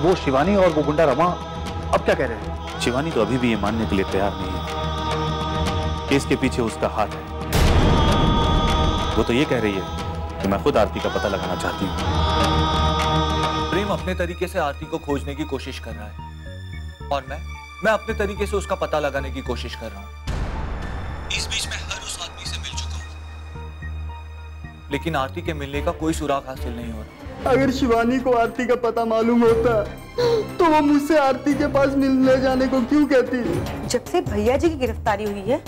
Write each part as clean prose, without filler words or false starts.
वो शिवानी और वो गुंडा रमा अब क्या कह रहे हैं? शिवानी तो अभी भी ये मानने के लिए तैयार नहीं है कि इसके पीछे उसका हाथ है। वो तो ये कह रही है कि मैं खुद आरती का पता लगाना चाहती हूँ। प्रेम अपने तरीके से आरती को खोजने की कोशिश कर रहा है और मैं अपने तरीके से उसका पता लगाने की कोशिश कर रहा हूँ। इस बीच में हर उस आदमी से मिल चुका हूँ, लेकिन आरती के मिलने का कोई सुराग हासिल नहीं हो रहा। अगर शिवानी को आरती का पता मालूम होता तो वो मुझसे आरती के पास मिलने जाने को क्यों कहती? जब से भैया जी की गिरफ्तारी हुई है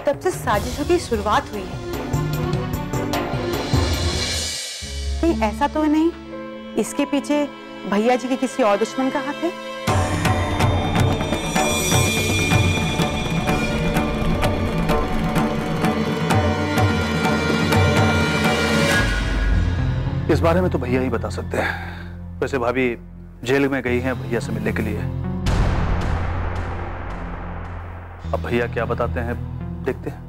तब से साजिशों की शुरुआत हुई है। नहीं, ऐसा तो नहीं इसके पीछे भैया जी के किसी और दुश्मन का हाथ है? इस बारे में तो भैया ही बता सकते हैं। वैसे भाभी जेल में गई हैं भैया से मिलने के लिए। अब भैया क्या बताते हैं देखते हैं।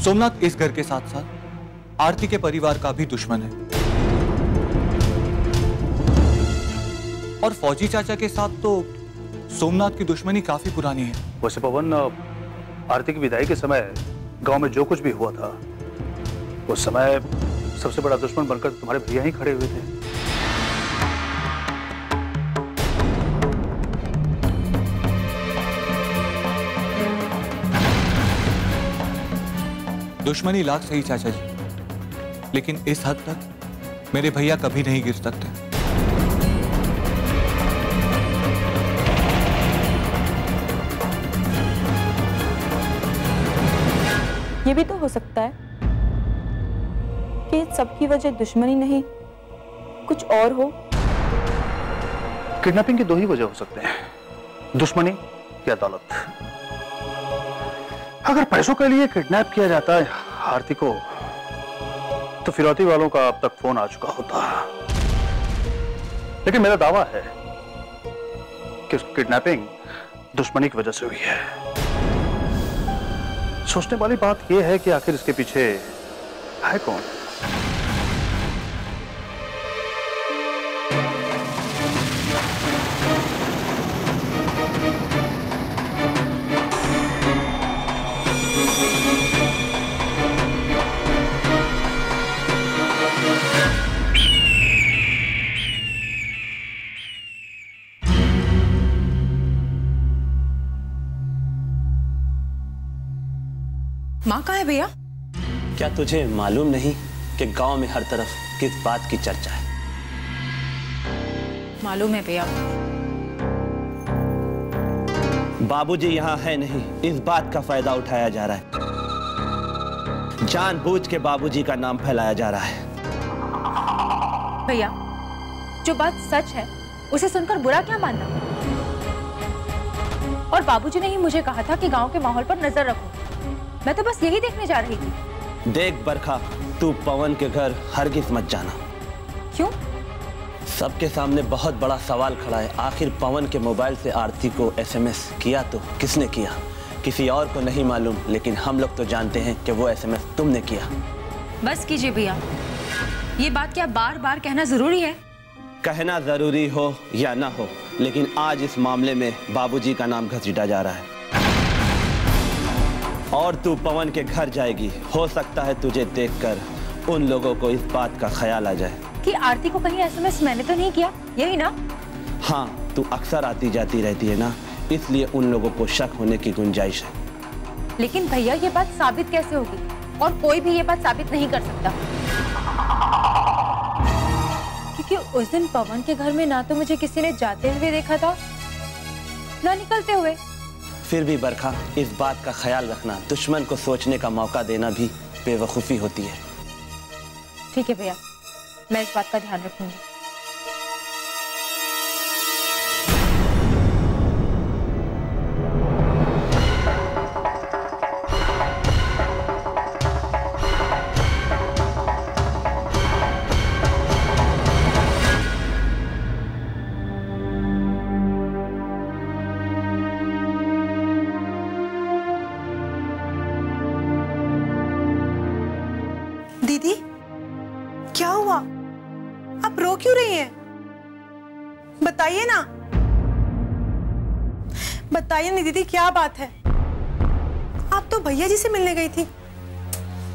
सोमनाथ इस घर के साथ साथ आरती के परिवार का भी दुश्मन है और फौजी चाचा के साथ तो सोमनाथ की दुश्मनी काफी पुरानी है। वैसे पवन, आरती की विदाई के समय गांव में जो कुछ भी हुआ था उस समय सबसे बड़ा दुश्मन बनकर तुम्हारे भैया ही खड़े हुए थे। दुश्मनी लाख सही चाचा जी, लेकिन इस हद तक मेरे भैया कभी नहीं गिर सकते। ये भी तो हो सकता है कि सबकी वजह दुश्मनी नहीं कुछ और हो। किडनैपिंग की दो ही वजह हो सकते हैं, दुश्मनी या दौलत। अगर पैसों के लिए किडनैप किया जाता है आरती को तो फिरौती वालों का अब तक फोन आ चुका होता। लेकिन मेरा दावा है कि किडनैपिंग दुश्मनी की वजह से हुई है। सोचने वाली बात यह है कि आखिर इसके पीछे है कौन? माँ कहाँ है भैया? क्या तुझे मालूम नहीं कि गांव में हर तरफ किस बात की चर्चा है? मालूम है भैया। बाबूजी यहाँ है नहीं, इस बात का फायदा उठाया जा रहा है। जानबूझ के बाबूजी का नाम फैलाया जा रहा है। भैया, जो बात सच है उसे सुनकर बुरा क्या मानना? और बाबूजी ने ही मुझे कहा था कि गांव के माहौल पर नजर रखो। मैं तो बस यही देखने जा रही थी। देख बरखा, तू पवन के घर हरगिज मत जाना। क्यों? सबके सामने बहुत बड़ा सवाल खड़ा है। आखिर पवन के मोबाइल से आरती को एसएमएस किया तो किसने किया? किसी और को नहीं मालूम, लेकिन हम लोग तो जानते हैं कि वो एसएमएस तुमने किया। बस कीजिए भैया, ये बात क्या बार बार कहना जरूरी है? कहना जरूरी हो या ना हो, लेकिन आज इस मामले में बाबूजी का नाम घसीटा जा रहा है और तू पवन के घर जाएगी। हो सकता है तुझे देखकर उन लोगों को इस बात का ख्याल आ जाए कि आरती को कहीं एसएमएस मैंने तो नहीं किया, यही ना? हाँ, तू अक्सर आती जाती रहती है ना, इसलिए उन लोगों को शक होने की गुंजाइश है। लेकिन भैया, ये बात साबित कैसे होगी? और कोई भी ये बात साबित नहीं कर सकता, क्योंकि उस दिन पवन के घर में ना तो मुझे किसी ने जाते हुए देखा था ना निकलते हुए। फिर भी बरखा, इस बात का ख्याल रखना, दुश्मन को सोचने का मौका देना भी बेवकूफ़ी होती है। ठीक है भैया, मैं इस बात का ध्यान रखूंगी। दीदी, क्या हुआ? आप रो क्यों रही हैं? बताइए ना, बताइए ना दीदी, क्या बात है? आप तो भैया जी से मिलने गई थी,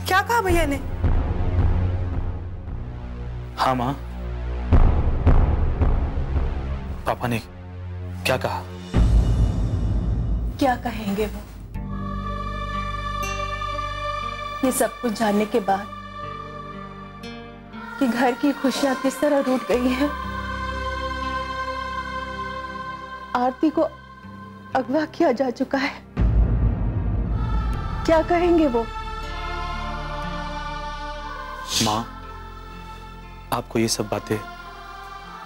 क्या कहा भैया ने? हाँ माँ, पापा ने क्या कहा? क्या कहेंगे वो? ये सब कुछ जानने के बाद कि घर की खुशियां किस तरह रूठ गई हैं, आरती को अगवा किया जा चुका है, क्या कहेंगे वो? माँ, आपको ये सब बातें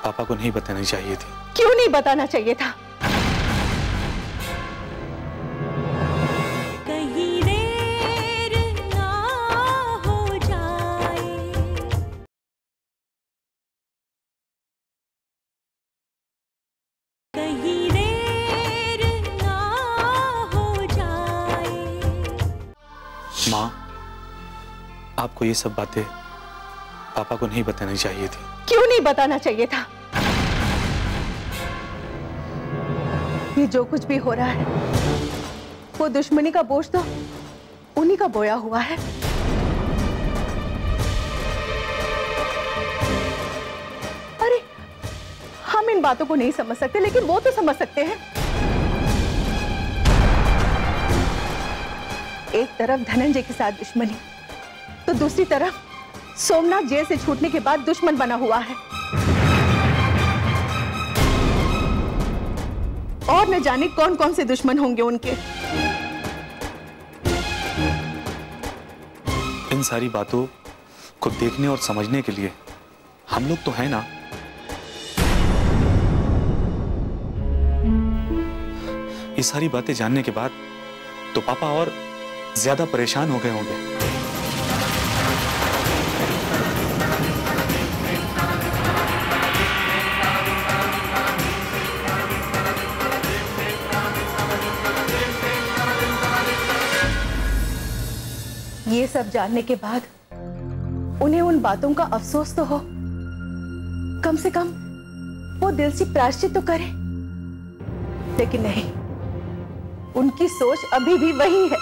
पापा को नहीं बतानी चाहिए थी। क्यों नहीं बताना चाहिए था? कहीं देर ना हो जाए, कहीं देर ना हो जाए। माँ, आपको ये सब बातें पापा को नहीं बतानी चाहिए थी। क्यों नहीं बताना चाहिए था? ये जो कुछ भी हो रहा है वो दुश्मनी का बोझ तो उन्हीं का बोया हुआ है। अरे हम इन बातों को नहीं समझ सकते, लेकिन वो तो समझ सकते हैं। एक तरफ धनंजय के साथ दुश्मनी, तो दूसरी तरफ सोमनाथ जेल से छूटने के बाद दुश्मन बना हुआ है, और न जाने कौन कौन से दुश्मन होंगे उनके। इन सारी बातों को देखने और समझने के लिए हम लोग तो हैं ना। ये सारी बातें जानने के बाद तो पापा और ज्यादा परेशान हो गए होंगे। ये सब जानने के बाद उन्हें उन बातों का अफसोस तो हो, कम से कम वो दिल से प्रायश्चित तो करे, लेकिन नहीं, उनकी सोच अभी भी वही है।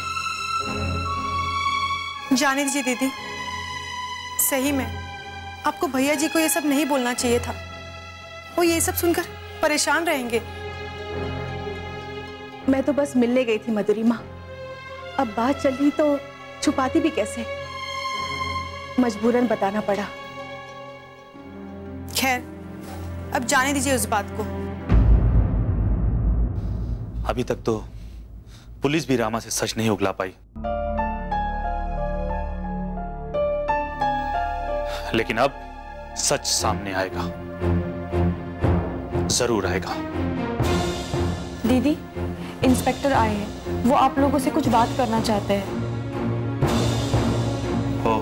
जाने दीजिए दीदी, सही में आपको भैया जी को ये सब नहीं बोलना चाहिए था, वो ये सब सुनकर परेशान रहेंगे। मैं तो बस मिलने गई थी मधुरी माँ, अब बात चल रही तो छुपाती भी कैसे, मजबूरन बताना पड़ा। खैर, अब जाने दीजिए उस बात को। अभी तक तो पुलिस भी रामा से सच नहीं उगला पाई, लेकिन अब सच सामने आएगा, जरूर आएगा। दीदी, इंस्पेक्टर आए हैं, वो आप लोगों से कुछ बात करना चाहते हैं। हो,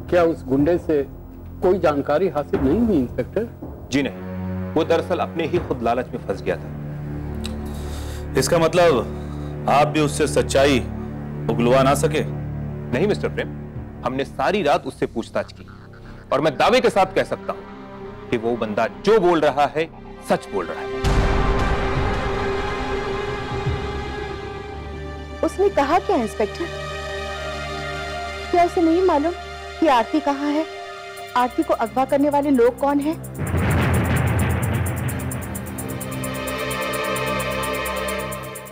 क्या उस गुंडे से कोई जानकारी हासिल नहीं हुई इंस्पेक्टर? जी नहीं, वो दरअसल अपने ही खुद लालच में फंस गया था। इसका मतलब आप भी उससे सच्चाई उगलवा ना सके? नहीं मिस्टर प्रेम, हमने सारी रात उससे पूछताछ की और मैं दावे के साथ कह सकता हूं कि वो बंदा जो बोल रहा है सच बोल रहा है। उसने कहा क्या इंस्पेक्टर? क्या उसे नहीं मालूम कि आरती कहाँ है? आरती को अगवा करने वाले लोग कौन हैं?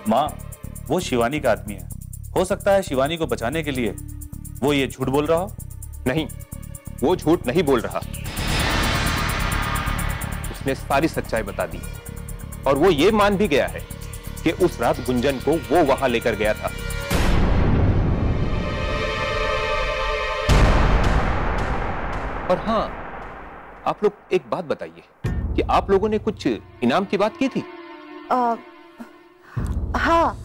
माँ, वो शिवानी का आदमी है, हो सकता है शिवानी को बचाने के लिए वो ये झूठ बोल रहा हो। नहीं, वो झूठ नहीं बोल रहा, उसने सारी सच्चाई बता दी और वो ये मान भी गया है कि उस रात गुंजन को वो वहां लेकर गया था। और हाँ, आप लोग एक बात बताइए कि आप लोगों ने कुछ इनाम की बात की थी? हाँ,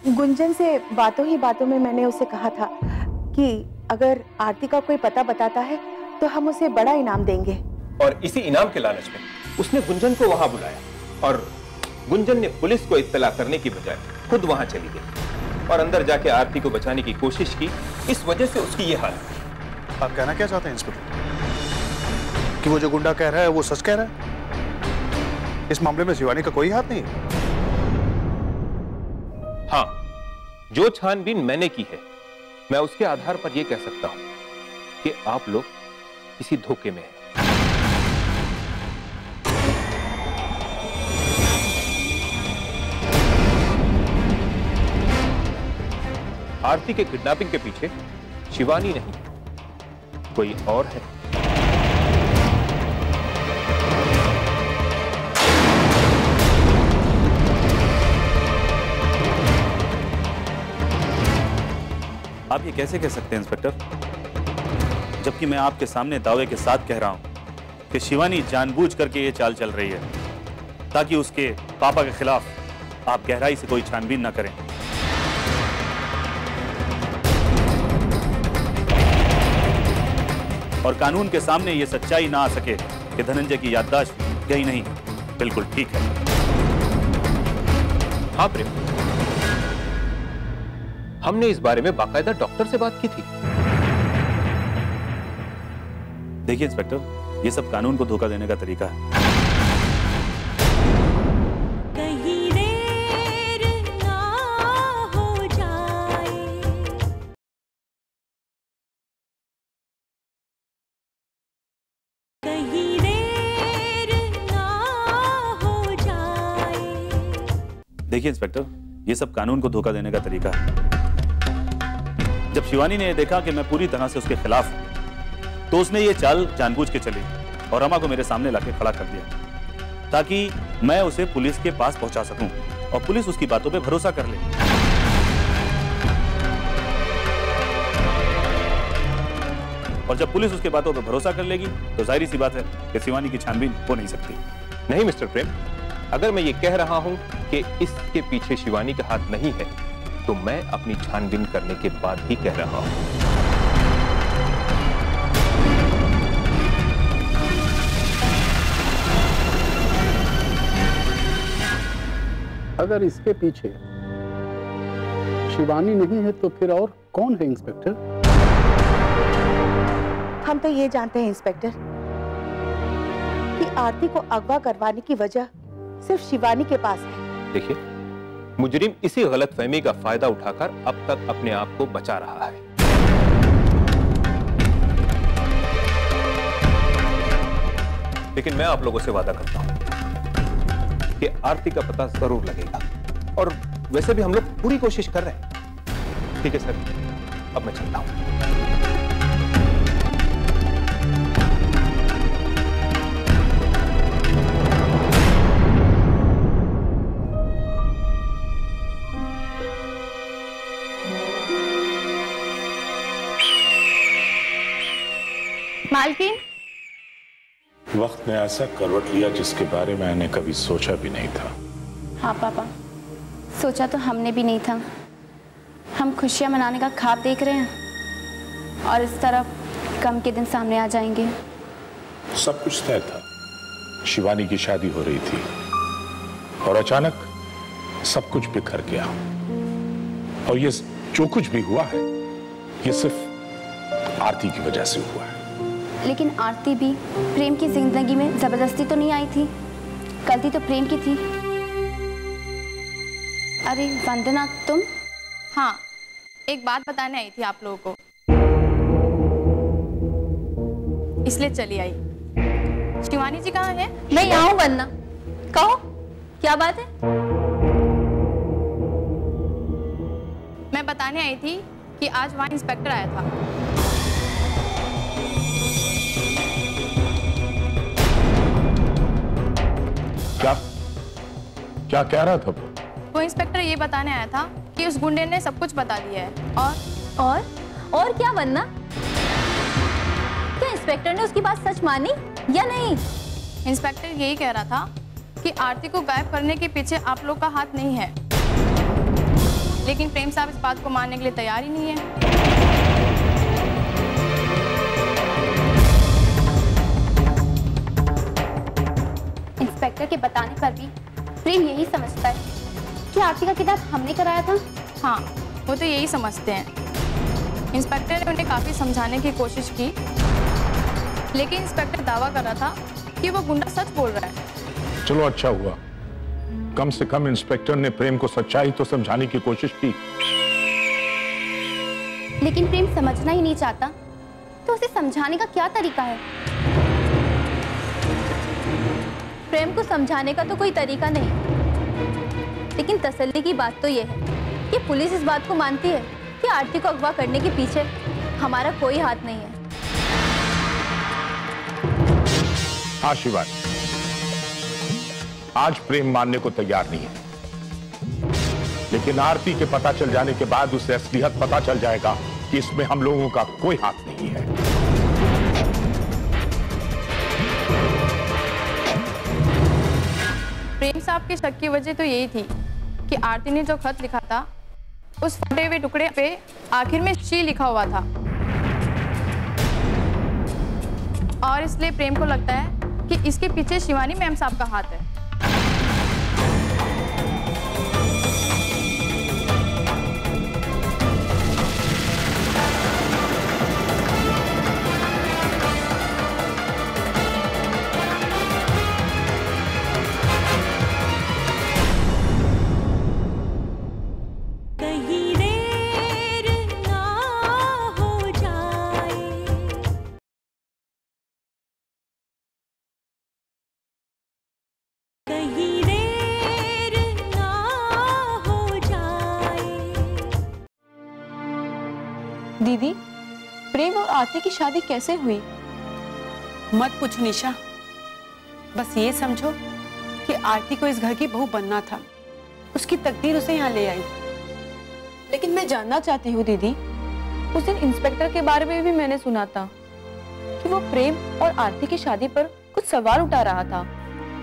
गुंजन से बातों ही बातों में मैंने उसे कहा था कि अगर आरती का कोई पता बताता है तो हम उसे बड़ा इनाम देंगे। और इसी इनाम के लालच में उसने गुंजन को वहां बुलाया और गुंजन ने पुलिस को इत्तला करने की बजाय खुद वहां चली गई। और अंदर जाके आरती को बचाने की कोशिश की, इस वजह से उसकी ये हालत। आप कहना क्या चाहते हैं इंस्पेक्टर कि वो जो गुंडा कह रहा है वो सच कह रहा है? इस मामले में शिवानी का कोई हाथ नहीं है? हाँ, जो छानबीन मैंने की है, मैं उसके आधार पर यह कह सकता हूं कि आप लोग किसी धोखे में हैं। आरती के किडनैपिंग के पीछे शिवानी नहीं, कोई और है। आप ये कैसे कह सकते हैं इंस्पेक्टर, जबकि मैं आपके सामने दावे के साथ कह रहा हूं कि शिवानी जानबूझ करके ये चाल चल रही है ताकि उसके पापा के खिलाफ आप गहराई से कोई छानबीन ना करें। और कानून के सामने ये सच्चाई ना आ सके कि धनंजय की याददाश्त गई नहीं। बिल्कुल ठीक है। हाँ प्रेम, हमने इस बारे में बाकायदा डॉक्टर से बात की थी। देखिए इंस्पेक्टर, ये सब कानून को धोखा देने का तरीका है। कहीं देर ना हो जाए, कहीं देर ना हो जाए। देखिए इंस्पेक्टर, ये सब कानून को धोखा देने का तरीका है। जब शिवानी ने देखा कि मैं पूरी तरह से उसके खिलाफ हूं, तो उसने ये चाल जानबूझ के चली और रमा को मेरे सामने लाके खड़ा कर दिया ताकि मैं उसे पुलिस के पास पहुंचा सकूं और पुलिस उसकी बातों पे भरोसा कर ले। और जब पुलिस उसके बातों पे भरोसा कर लेगी तो जाहिर सी बात है कि शिवानी की छानबीन हो नहीं सकती। नहीं मिस्टर प्रेम, अगर मैं ये कह रहा हूं कि इसके पीछे शिवानी का हाथ नहीं है, तो मैं अपनी छानबीन करने के बाद ही कह रहा हूं। अगर इसके पीछे शिवानी नहीं है तो फिर और कौन है इंस्पेक्टर? हम तो ये जानते हैं इंस्पेक्टर कि आरती को अगवा करवाने की वजह सिर्फ शिवानी के पास है। देखिए, मुजरिम इसी गलतफहमी का फायदा उठाकर अब तक अपने आप को बचा रहा है। लेकिन मैं आप लोगों से वादा करता हूं कि आरती का पता जरूर लगेगा, और वैसे भी हम लोग पूरी कोशिश कर रहे हैं। ठीक है सर, अब मैं चलता हूं। मालकिन, वक्त ने ऐसा करवट लिया जिसके बारे में मैंने कभी सोचा भी नहीं था। हाँ पापा, सोचा तो हमने भी नहीं था। हम खुशियां मनाने का ख्वाब देख रहे हैं और इस तरह गम के दिन सामने आ जाएंगे। सब कुछ तय था, शिवानी की शादी हो रही थी और अचानक सब कुछ बिखर गया। और ये जो कुछ भी हुआ है, ये सिर्फ आरती की वजह से हुआ है। लेकिन आरती भी प्रेम की जिंदगी में जबरदस्ती तो नहीं आई थी, गलती तो प्रेम की थी। अरे वंदना, तुम? हाँ, एक बात बताने आई थी आप लोगों को, इसलिए चली आई। शिवानी जी कहाँ है? मैं यहाँ हूँ वंदना, कहो क्या बात है? मैं बताने आई थी कि आज वहाँ इंस्पेक्टर आया था। क्या कह रहा था वो इंस्पेक्टर ये बताने आया था कि उस गुंडे ने सब कुछ बता दिया है। और क्या बनना? क्या इंस्पेक्टर ने उसकी बात सच मानी या नहीं? इंस्पेक्टर यही कह रहा था कि आरती को गायब करने के पीछे आप लोग का हाथ नहीं है, लेकिन प्रेम साहब इस बात को मानने के लिए तैयार ही नहीं है। इंस्पेक्टर के बताने पर भी प्रेम यही समझता है कि आरती का किडनैप हमने कराया था। हाँ, वो तो यही समझते हैं। इंस्पेक्टर ने उन्हें काफ़ी समझाने की कोशिश की, लेकिन इंस्पेक्टर दावा कर रहा था कि वो गुंडा सच बोल रहा है। चलो अच्छा हुआ, कम से कम इंस्पेक्टर ने प्रेम को सच्चाई तो समझाने की कोशिश की। लेकिन प्रेम समझना ही नहीं चाहता, तो उसे समझाने का क्या तरीका है? प्रेम को समझाने का तो कोई तरीका नहीं, लेकिन तसल्ली की बात तो यह है कि पुलिस इस बात को मानती है कि आरती को अगवा करने के पीछे हमारा कोई हाथ नहीं है। हाँ शिवानी, आज प्रेम मानने को तैयार नहीं है, लेकिन आरती के पता चल जाने के बाद उसे असलियत पता चल जाएगा कि इसमें हम लोगों का कोई हाथ नहीं है। प्रेम साहब के शक की वजह तो यही थी कि आरती ने जो खत लिखा था उस फटे हुए टुकड़े पे आखिर में शी लिखा हुआ था, और इसलिए प्रेम को लगता है कि इसके पीछे शिवानी मैम साहब का हाथ है। कहीं देर ना हो जाए, कहीं देर ना हो जाए। दीदी, प्रेम और आरती की शादी कैसे हुई? मत पूछो निशा, बस ये समझो कि आरती को इस घर की बहू बनना था, उसकी तकदीर उसे यहाँ ले आई। लेकिन मैं जानना चाहती हूँ दीदी, उस दिन इंस्पेक्टर के बारे में भी मैंने सुना था कि वो प्रेम और आरती की शादी पर कुछ सवाल उठा रहा था।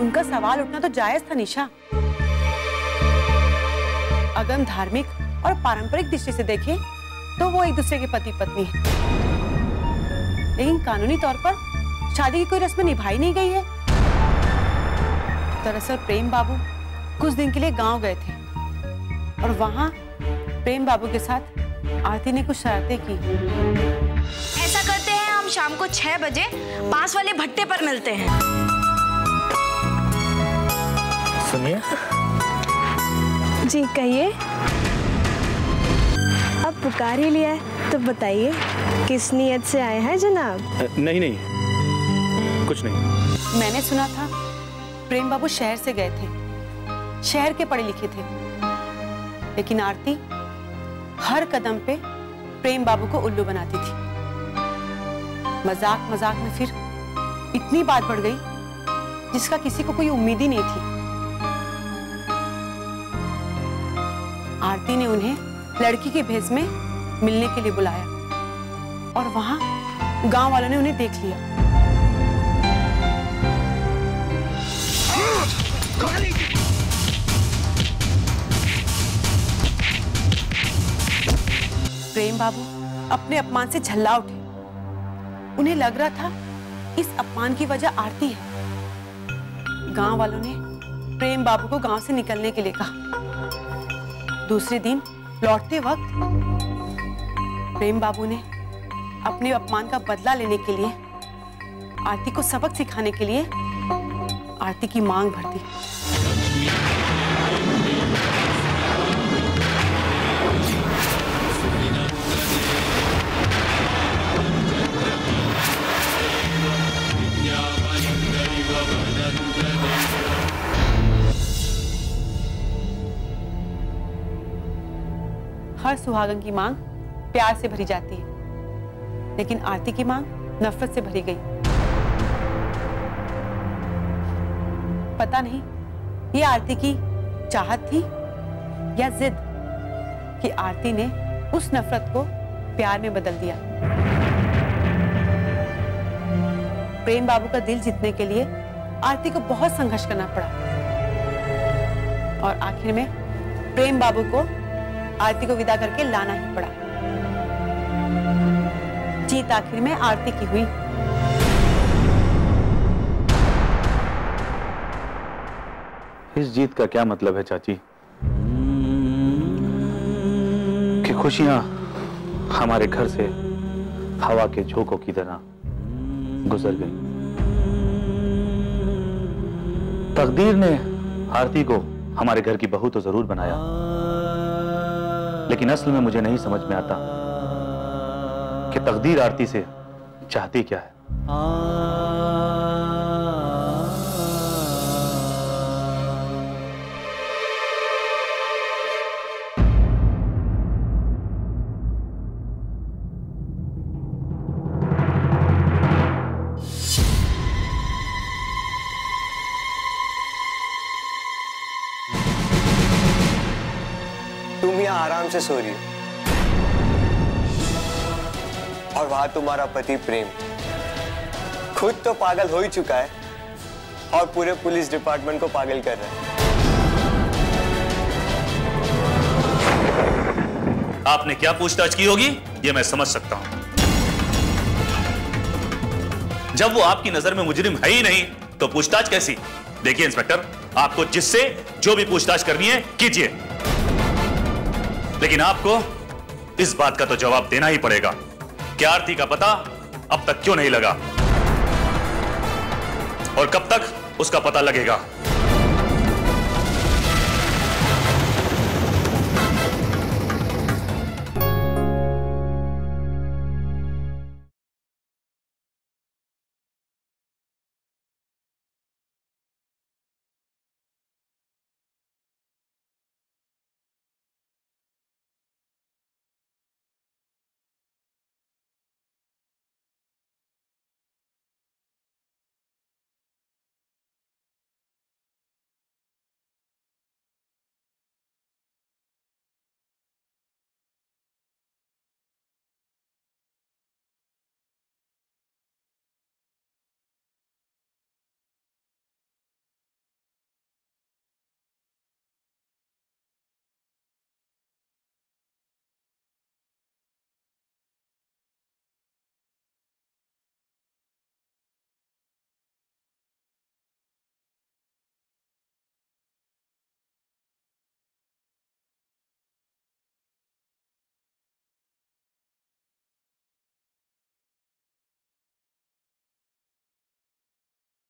उनका सवाल उठना तो जायज था निशा। अगर हम धार्मिक और पारंपरिक दृष्टि से देखें तो वो एक दूसरे के पति पत्नी है, लेकिन कानूनी तौर पर शादी की कोई रस्म निभाई नहीं गई है। दरअसल प्रेम बाबू कुछ दिन के लिए गांव गए थे और वहां प्रेम बाबू के साथ आरती ने कुछ शरारतें की। ऐसा करते हैं, हम शाम को 6 बजे पास वाले भट्टे पर मिलते हैं। सुनिए। जी कहिए। अब पुकार ही लिया है तो बताइए किस नियत से आए हैं जनाब? नहीं नहीं, कुछ नहीं। मैंने सुना था प्रेम बाबू शहर से गए थे, शहर के पढ़े लिखे थे, लेकिन आरती हर कदम पे प्रेम बाबू को उल्लू बनाती थी। मजाक मजाक में फिर इतनी बात बढ़ गई जिसका किसी को कोई उम्मीद ही नहीं थी। आरती ने उन्हें लड़की के भेष में मिलने के लिए बुलाया और वहां गांव वालों ने उन्हें देख लिया। प्रेम बाबू अपने अपमान से झल्ला उठे। उन्हें लग रहा था इस अपमान की वजह आरती है। गांव वालों ने प्रेम बाबू को गांव से निकलने के लिए कहा। दूसरे दिन लौटते वक्त प्रेम बाबू ने अपने अपमान का बदला लेने के लिए आरती को सबक सिखाने के लिए आरती की मांग भर दी। हर सुहागन की मांग प्यार से भरी जाती है, लेकिन आरती की मांग नफरत से भरी गई। पता नहीं ये आरती की चाहत थी या जिद कि आरती ने उस नफरत को प्यार में बदल दिया। प्रेम बाबू का दिल जीतने के लिए आरती को बहुत संघर्ष करना पड़ा और आखिर में प्रेम बाबू को आरती को विदा करके लाना ही पड़ा। जीत आखिर में आरती की हुई। इस जीत का क्या मतलब है चाची? कि खुशियां हमारे घर से हवा के झोंकों की तरह गुजर गई। तकदीर ने आरती को हमारे घर की बहू तो जरूर बनाया, लेकिन असल में मुझे नहीं समझ में आता कि तकदीर आरती से चाहती क्या है। तुम यहाँ आराम से सो रही हो और वहां तुम्हारा पति प्रेम खुद तो पागल हो ही चुका है और पूरे पुलिस डिपार्टमेंट को पागल कर रहा है। आपने क्या पूछताछ की होगी ये मैं समझ सकता हूं। जब वो आपकी नजर में मुजरिम है ही नहीं तो पूछताछ कैसी? देखिए इंस्पेक्टर, आपको जिससे जो भी पूछताछ करनी है कीजिए, लेकिन आपको इस बात का तो जवाब देना ही पड़ेगा कि आरती का पता अब तक क्यों नहीं लगा और कब तक उसका पता लगेगा।